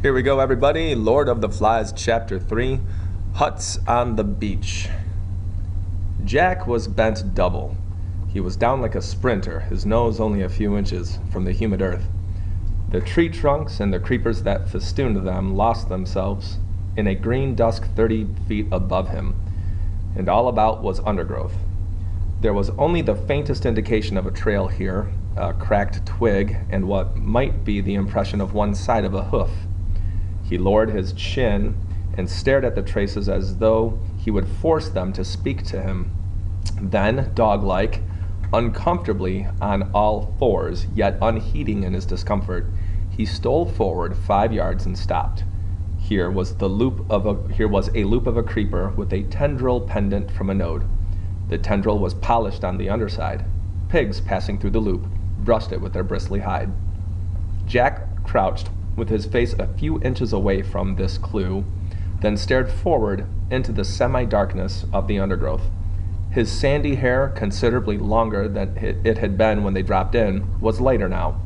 Here we go, everybody. Lord of the Flies, Chapter 3, Huts on the Beach. Jack was bent double. He was down like a sprinter, his nose only a few inches from the humid earth. The tree trunks and the creepers that festooned them lost themselves in a green dusk 30 feet above him, and all about was undergrowth. There was only the faintest indication of a trail here, a cracked twig, and what might be the impression of one side of a hoof. He lowered his chin and stared at the traces as though he would force them to speak to him. Then, dog-like, uncomfortably on all fours, yet unheeding in his discomfort, he stole forward 5 yards and stopped. Here was a loop of a creeper with a tendril pendant from a node. The tendril was polished on the underside. Pigs passing through the loop brushed it with their bristly hide. Jack crouched with his face a few inches away from this clue, then stared forward into the semi-darkness of the undergrowth. His sandy hair, considerably longer than it had been when they dropped in, was lighter now,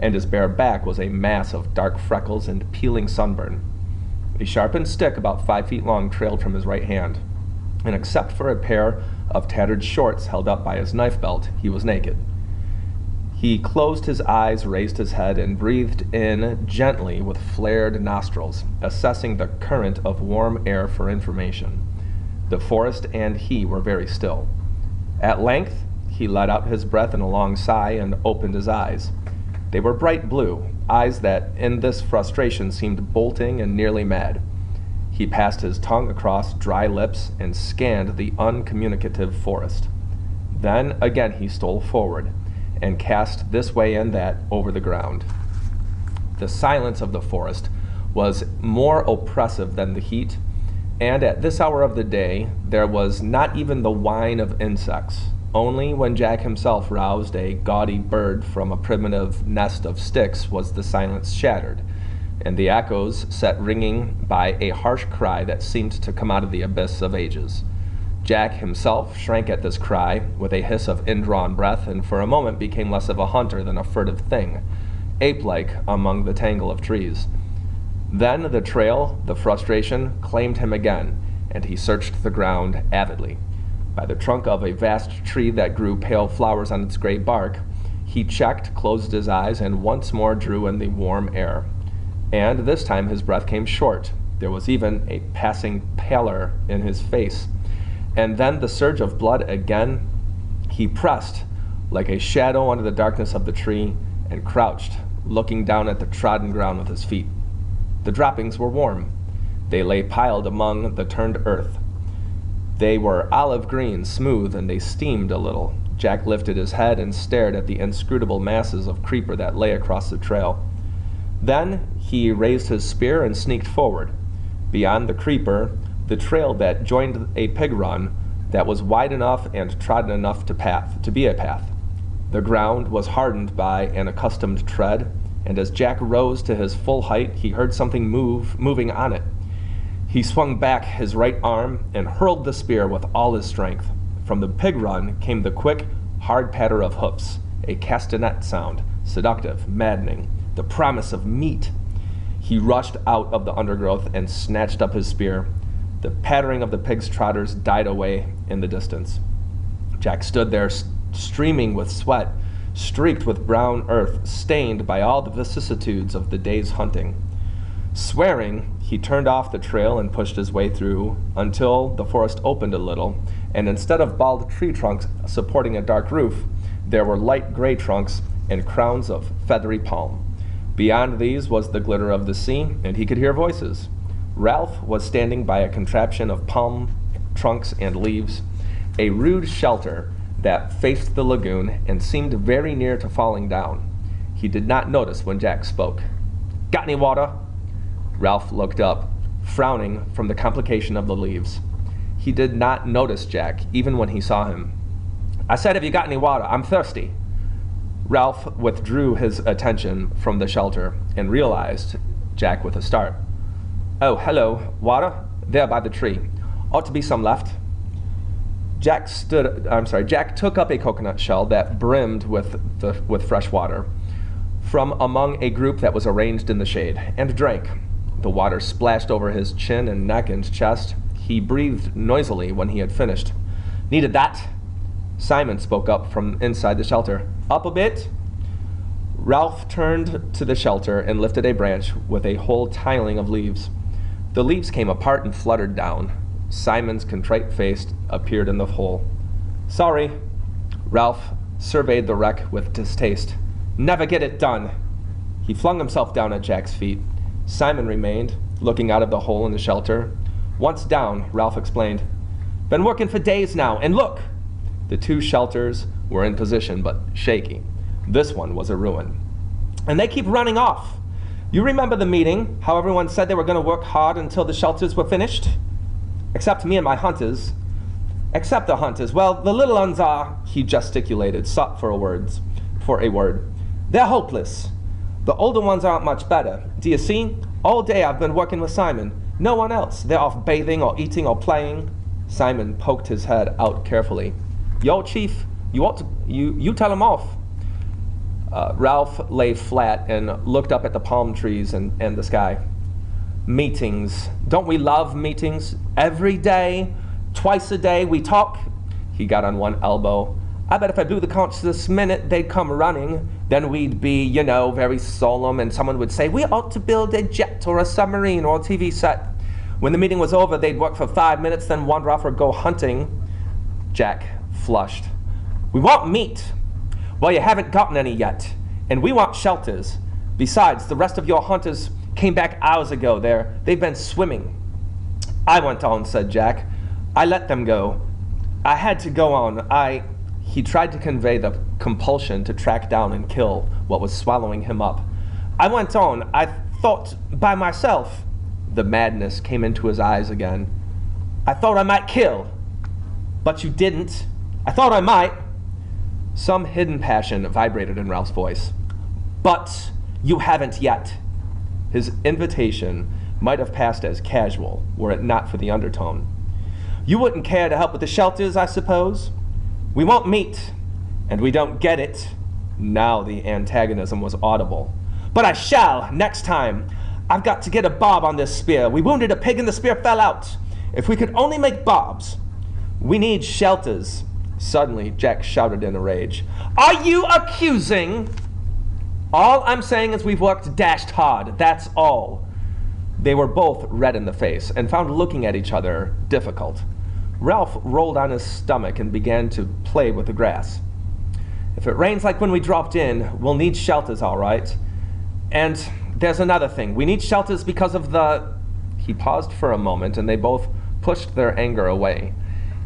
and his bare back was a mass of dark freckles and peeling sunburn. A sharpened stick about 5 feet long trailed from his right hand, and except for a pair of tattered shorts held up by his knife belt, he was naked. He closed his eyes, raised his head, and breathed in gently with flared nostrils, assessing the current of warm air for information. The forest and he were very still. At length, he let out his breath in a long sigh and opened his eyes. They were bright blue, eyes that in this frustration seemed bolting and nearly mad. He passed his tongue across dry lips and scanned the uncommunicative forest. Then again he stole forward and cast this way and that over the ground. The silence of the forest was more oppressive than the heat, and at this hour of the day there was not even the whine of insects. Only when Jack himself roused a gaudy bird from a primitive nest of sticks was the silence shattered, and the echoes set ringing by a harsh cry that seemed to come out of the abyss of ages. Jack himself shrank at this cry with a hiss of indrawn breath, and for a moment became less of a hunter than a furtive thing, ape-like among the tangle of trees. Then the trail, the frustration, claimed him again, and he searched the ground avidly. By the trunk of a vast tree that grew pale flowers on its gray bark, he checked, closed his eyes, and once more drew in the warm air. And this time his breath came short. There was even a passing pallor in his face. And then the surge of blood again. He pressed like a shadow under the darkness of the tree and crouched, looking down at the trodden ground with his feet. The droppings were warm. They lay piled among the turned earth. They were olive green, smooth, and they steamed a little. Jack lifted his head and stared at the inscrutable masses of creeper that lay across the trail. Then he raised his spear and sneaked forward. Beyond the creeper, the trail that joined a pig run that was wide enough and trodden enough to be a path. The ground was hardened by an accustomed tread, and as Jack rose to his full height, he heard something moving on it. He swung back his right arm and hurled the spear with all his strength. From the pig run came the quick, hard patter of hoofs, a castanet sound, seductive, maddening, the promise of meat. He rushed out of the undergrowth and snatched up his spear. The pattering of the pig's trotters died away in the distance. Jack stood there, streaming with sweat, streaked with brown earth, stained by all the vicissitudes of the day's hunting. Swearing, he turned off the trail and pushed his way through until the forest opened a little, and instead of bald tree trunks supporting a dark roof, there were light gray trunks and crowns of feathery palm. Beyond these was the glitter of the sea, and he could hear voices. Ralph was standing by a contraption of palm trunks and leaves, a rude shelter that faced the lagoon and seemed very near to falling down. He did not notice when Jack spoke. "Got any water?" Ralph looked up, frowning from the complication of the leaves. He did not notice Jack, even when he saw him. "I said, have you got any water? I'm thirsty." Ralph withdrew his attention from the shelter and realized Jack with a start. "Oh, hello. Water? There by the tree. Ought to be some left." Jack took up a coconut shell that brimmed with fresh water. from among a group that was arranged in the shade, and drank. The water splashed over his chin and neck and chest. He breathed noisily when he had finished. Needed that? Simon spoke up from inside the shelter. Up a bit? Ralph turned to the shelter and lifted a branch with a whole tiling of leaves. The leaves came apart and fluttered down. Simon's contrite face appeared in the hole. Sorry. Ralph surveyed the wreck with distaste. Never get it done. He flung himself down at Jack's feet. Simon remained, looking out of the hole in the shelter. Once down, Ralph explained, Been working for days now, and look! The two shelters were in position, but shaky. This one was a ruin. And they keep running off. You remember the meeting, how everyone said they were going to work hard until the shelters were finished? Except me and my hunters. Except the hunters. Well, the little ones are, he gesticulated, sought for a word. They're hopeless. The older ones aren't much better. Do you see? All day I've been working with Simon. No one else. They're off bathing or eating or playing. Simon poked his head out carefully. Yo, Chief, you tell him off. Ralph lay flat and looked up at the palm trees and the sky. Meetings. Don't we love meetings? Every day, twice a day, we talk. He got on one elbow. I bet if I blew the conch this minute, they'd come running. Then we'd be, very solemn, and someone would say, we ought to build a jet or a submarine or a TV set. When the meeting was over, they'd work for 5 minutes, then wander off or go hunting. Jack flushed. We want meat. Well, you haven't gotten any yet. And we want shelters. Besides, the rest of your hunters came back hours ago. They've been swimming. I went on, said Jack. I let them go. I had to go on. He tried to convey the compulsion to track down and kill what was swallowing him up. I went on. I thought by myself. The madness came into his eyes again. I thought I might kill. But you didn't. I thought I might. Some hidden passion vibrated in Ralph's voice. But you haven't yet. His invitation might have passed as casual, were it not for the undertone. You wouldn't care to help with the shelters, I suppose? We want meat, and we don't get it. Now the antagonism was audible. But I shall, next time. I've got to get a bob on this spear. We wounded a pig and the spear fell out. If we could only make bobs. We need shelters. Suddenly, Jack shouted in a rage. Are you accusing? All I'm saying is we've worked dashed hard, that's all. They were both red in the face and found looking at each other difficult. Ralph rolled on his stomach and began to play with the grass. If it rains like when we dropped in, we'll need shelters, all right. And there's another thing. We need shelters because of the... He paused for a moment and they both pushed their anger away.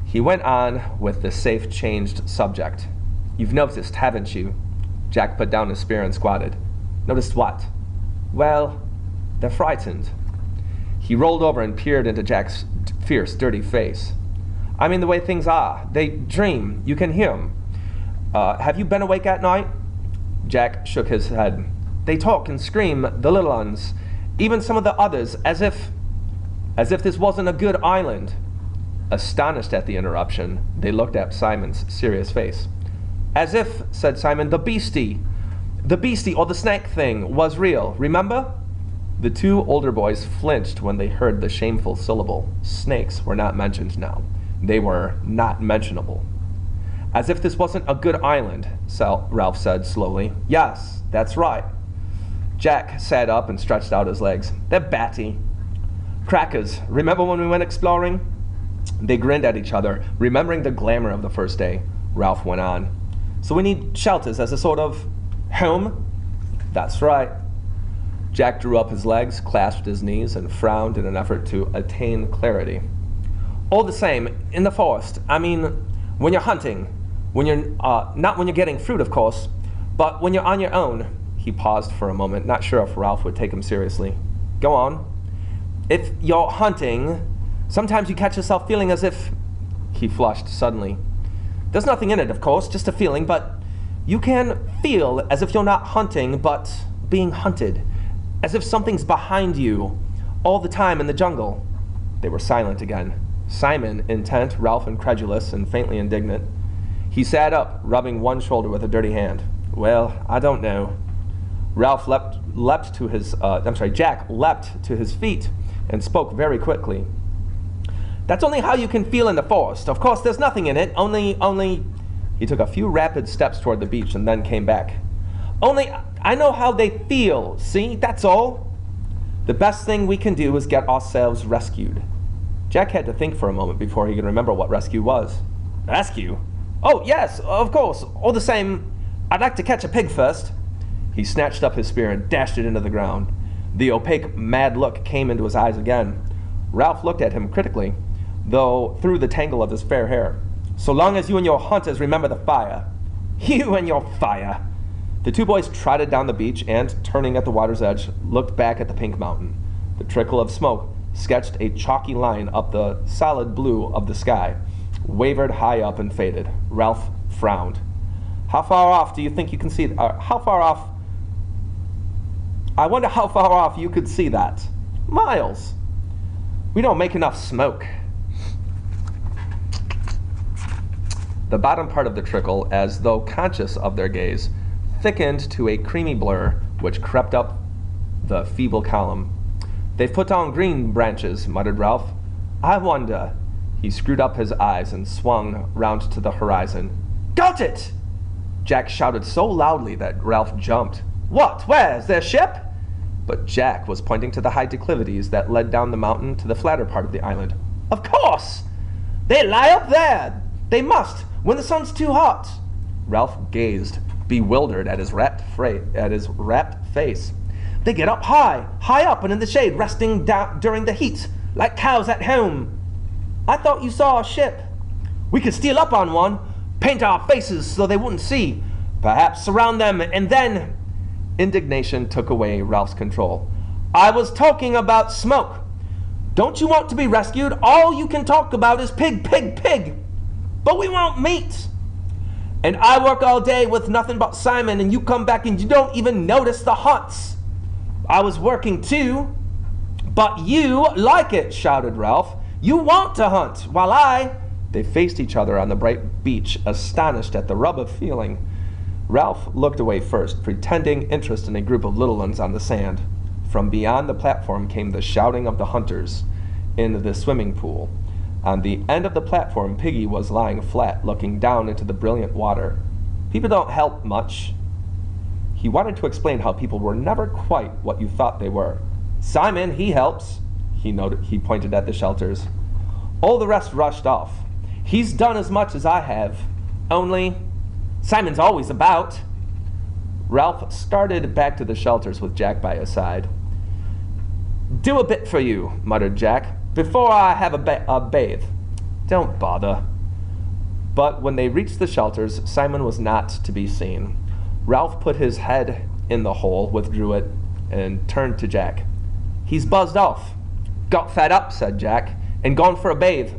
He went on with the safe changed subject. You've noticed, haven't you? Jack put down his spear and squatted. Noticed what? Well, they're frightened. He rolled over and peered into Jack's fierce, dirty face. I mean the way things are. They dream. You can hear them. Have you been awake at night? Jack shook his head. They talk and scream, the little ones. Even some of the others, as if this wasn't a good island. Astonished at the interruption, they looked at Simon's serious face. As if, said Simon, the beastie or the snake thing was real, remember? The two older boys flinched when they heard the shameful syllable. Snakes were not mentioned now. They were not mentionable. As if this wasn't a good island, Ralph said slowly. Yes, that's right. Jack sat up and stretched out his legs. They're batty. Crackers, remember when we went exploring? They grinned at each other, remembering the glamour of the first day. Ralph went on. So we need shelters as a sort of home? That's right. Jack drew up his legs, clasped his knees, and frowned in an effort to attain clarity. All the same, in the forest, I mean, when you're hunting, when you're, not when you're getting fruit, of course, but when you're on your own. He paused for a moment, not sure if Ralph would take him seriously. Go on. If you're hunting, sometimes you catch yourself feeling as if... He flushed suddenly. There's nothing in it, of course, just a feeling, but you can feel as if you're not hunting, but being hunted. As if something's behind you all the time in the jungle. They were silent again. Simon, intent, Ralph incredulous and faintly indignant. He sat up, rubbing one shoulder with a dirty hand. Well, I don't know. Jack leapt to his feet and spoke very quickly. "That's only how you can feel in the forest. Of course, there's nothing in it, only... He took a few rapid steps toward the beach and then came back. "Only, I know how they feel, see? That's all. The best thing we can do is get ourselves rescued." Jack had to think for a moment before he could remember what rescue was. "Rescue? Oh, yes, of course. All the same, I'd like to catch a pig first." He snatched up his spear and dashed it into the ground. The opaque, mad look came into his eyes again. Ralph looked at him critically, though through the tangle of his fair hair. "So long as you and your hunters remember the fire." "You and your fire." The two boys trotted down the beach and, turning at the water's edge, looked back at the pink mountain. The trickle of smoke sketched a chalky line up the solid blue of the sky, wavered high up and faded. Ralph frowned. "How far off do you think you can see? How far off? I wonder how far off you could see that." "Miles. We don't make enough smoke." The bottom part of the trickle, as though conscious of their gaze, thickened to a creamy blur which crept up the feeble column. "They've put on green branches," muttered Ralph. "I wonder." He screwed up his eyes and swung round to the horizon. "Got it!" Jack shouted so loudly that Ralph jumped. "What? Where's their ship?" But Jack was pointing to the high declivities that led down the mountain to the flatter part of the island. "Of course! They lie up there! They must, when the sun's too hot." Ralph gazed, bewildered at his rapt face. "They get up high up and in the shade, resting down during the heat, like cows at home." "I thought you saw a ship." "We could steal up on one, paint our faces so they wouldn't see, perhaps surround them, and then..." Indignation took away Ralph's control. "I was talking about smoke. Don't you want to be rescued? All you can talk about is pig, pig, pig. But we want meat. And I work all day with nothing but Simon, and you come back and you don't even notice the hunts." "I was working too." "But you like it," shouted Ralph. "You want to hunt, while I..." They faced each other on the bright beach, astonished at the rub of feeling. Ralph looked away first, pretending interest in a group of little ones on the sand. From beyond the platform came the shouting of the hunters in the swimming pool. On the end of the platform, Piggy was lying flat, looking down into the brilliant water. "People don't help much." He wanted to explain how people were never quite what you thought they were. "Simon, he helps," he pointed at the shelters. "All the rest rushed off. He's done as much as I have. Only, Simon's always about." Ralph started back to the shelters with Jack by his side. "Do a bit for you," muttered Jack, "before I have a bathe." "Don't bother." But when they reached the shelters, Simon was not to be seen. Ralph put his head in the hole, withdrew it, and turned to Jack. "He's buzzed off." "Got fed up," said Jack, "and gone for a bathe."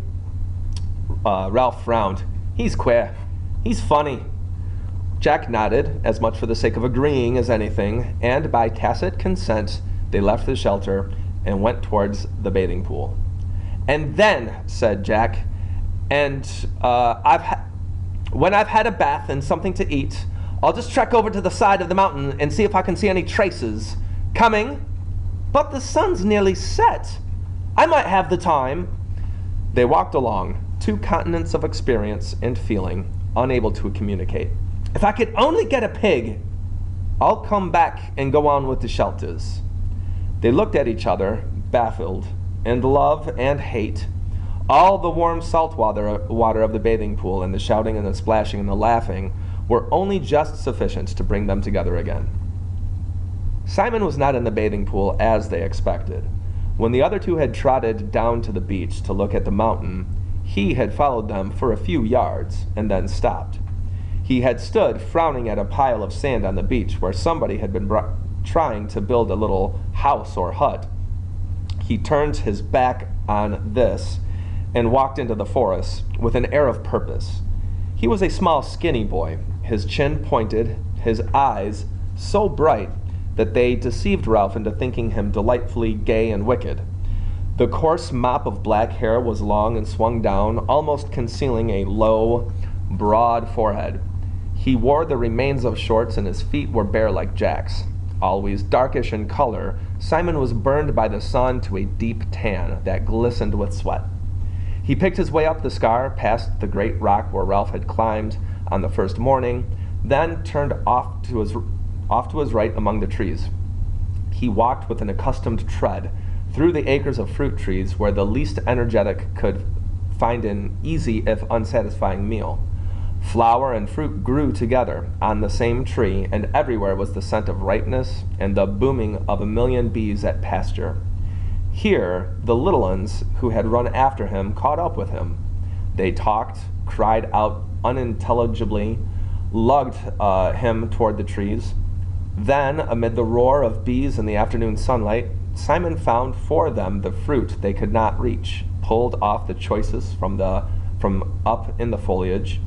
Ralph frowned. "He's queer. He's funny." Jack nodded, as much for the sake of agreeing as anything, and by tacit consent, they left the shelter and went towards the bathing pool. "And then," said Jack, when I've had a bath and something to eat, I'll just trek over to the side of the mountain and see if I can see any traces. Coming?" "But the sun's nearly set. I might have the time." They walked along, two continents of experience and feeling, unable to communicate. "If I could only get a pig, I'll come back and go on with the shelters." They looked at each other, baffled, and love and hate. All the warm salt water of the bathing pool and the shouting and the splashing and the laughing were only just sufficient to bring them together again. Simon was not in the bathing pool as they expected. When the other two had trotted down to the beach to look at the mountain, he had followed them for a few yards and then stopped. He had stood frowning at a pile of sand on the beach where somebody had been trying to build a little house or hut. He turned his back on this and walked into the forest with an air of purpose. He was a small, skinny boy, his chin pointed, his eyes so bright that they deceived Ralph into thinking him delightfully gay and wicked. The coarse mop of black hair was long and swung down, almost concealing a low, broad forehead. He wore the remains of shorts and his feet were bare like Jack's. always darkish in color, Simon was burned by the sun to a deep tan that glistened with sweat. He picked his way up the scar, past the great rock where Ralph had climbed on the first morning, then turned off to his right among the trees. He walked with an accustomed tread through the acres of fruit trees where the least energetic could find an easy if unsatisfying meal. Flower and fruit grew together on the same tree, and everywhere was the scent of ripeness and the booming of a million bees at pasture. Here, the little ones who had run after him caught up with him. They talked, cried out unintelligibly, lugged him toward the trees. Then, amid the roar of bees in the afternoon sunlight, Simon found for them the fruit they could not reach, pulled off the choicest from up in the foliage,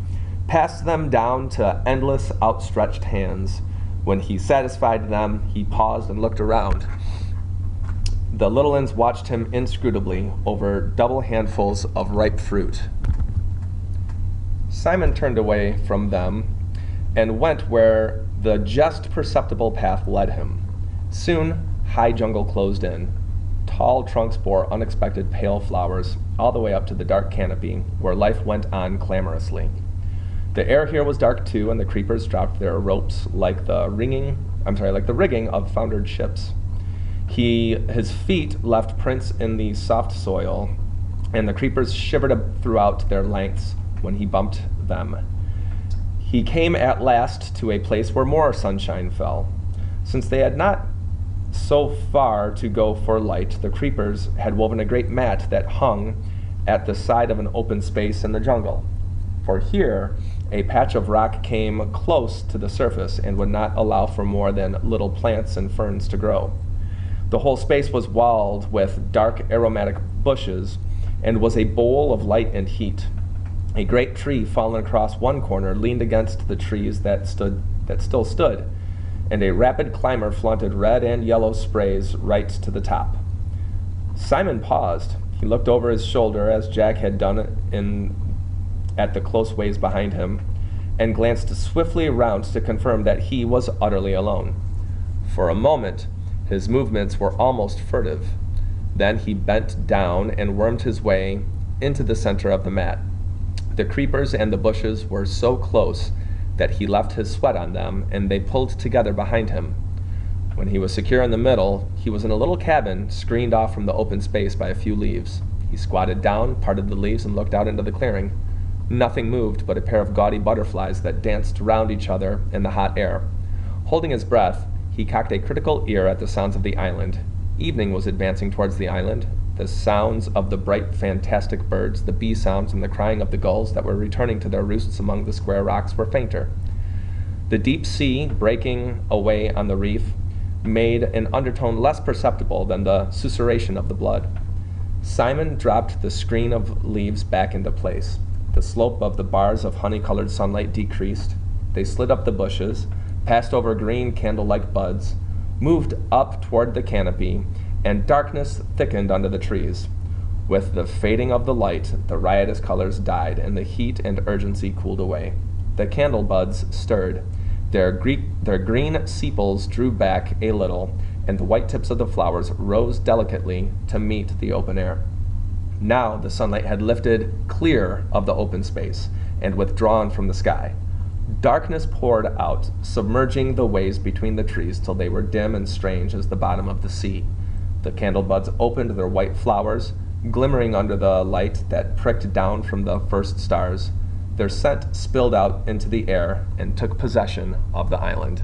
passed them down to endless outstretched hands. When he satisfied them, he paused and looked around. The little ones watched him inscrutably over double handfuls of ripe fruit. Simon turned away from them and went where the just perceptible path led him. Soon, high jungle closed in. Tall trunks bore unexpected pale flowers all the way up to the dark canopy where life went on clamorously. The air here was dark too, and the creepers dropped their ropes like the rigging of foundered ships. His feet left prints in the soft soil, and the creepers shivered throughout their lengths when he bumped them. He came at last to a place where more sunshine fell. Since they had not so far to go for light, the creepers had woven a great mat that hung at the side of an open space in the jungle. For here, a patch of rock came close to the surface and would not allow for more than little plants and ferns to grow. The whole space was walled with dark aromatic bushes and was a bowl of light and heat. A great tree fallen across one corner leaned against the trees that still stood, and a rapid climber flaunted red and yellow sprays right to the top. Simon paused. He looked over his shoulder as Jack had done at the close ways behind him, and glanced swiftly around to confirm that he was utterly alone. For a moment, his movements were almost furtive. Then he bent down and wormed his way into the center of the mat. The creepers and the bushes were so close that he left his sweat on them, and they pulled together behind him. When he was secure in the middle, he was in a little cabin screened off from the open space by a few leaves. He squatted down, parted the leaves, and looked out into the clearing. Nothing moved but a pair of gaudy butterflies that danced round each other in the hot air. Holding his breath, he cocked a critical ear at the sounds of the island. Evening was advancing towards the island. The sounds of the bright, fantastic birds, the bee sounds, and the crying of the gulls that were returning to their roosts among the square rocks were fainter. The deep sea, breaking away on the reef, made an undertone less perceptible than the susurration of the blood. Simon dropped the screen of leaves back into place. The slope of the bars of honey-colored sunlight decreased. They slid up the bushes, passed over green candle-like buds, moved up toward the canopy, and darkness thickened under the trees. With the fading of the light, the riotous colors died, and the heat and urgency cooled away. The candle buds stirred. Their green sepals drew back a little, and the white tips of the flowers rose delicately to meet the open air. Now the sunlight had lifted clear of the open space and withdrawn from the sky. Darkness poured out, submerging the ways between the trees till they were dim and strange as the bottom of the sea. The candle buds opened their white flowers, glimmering under the light that pricked down from the first stars. Their scent spilled out into the air and took possession of the island.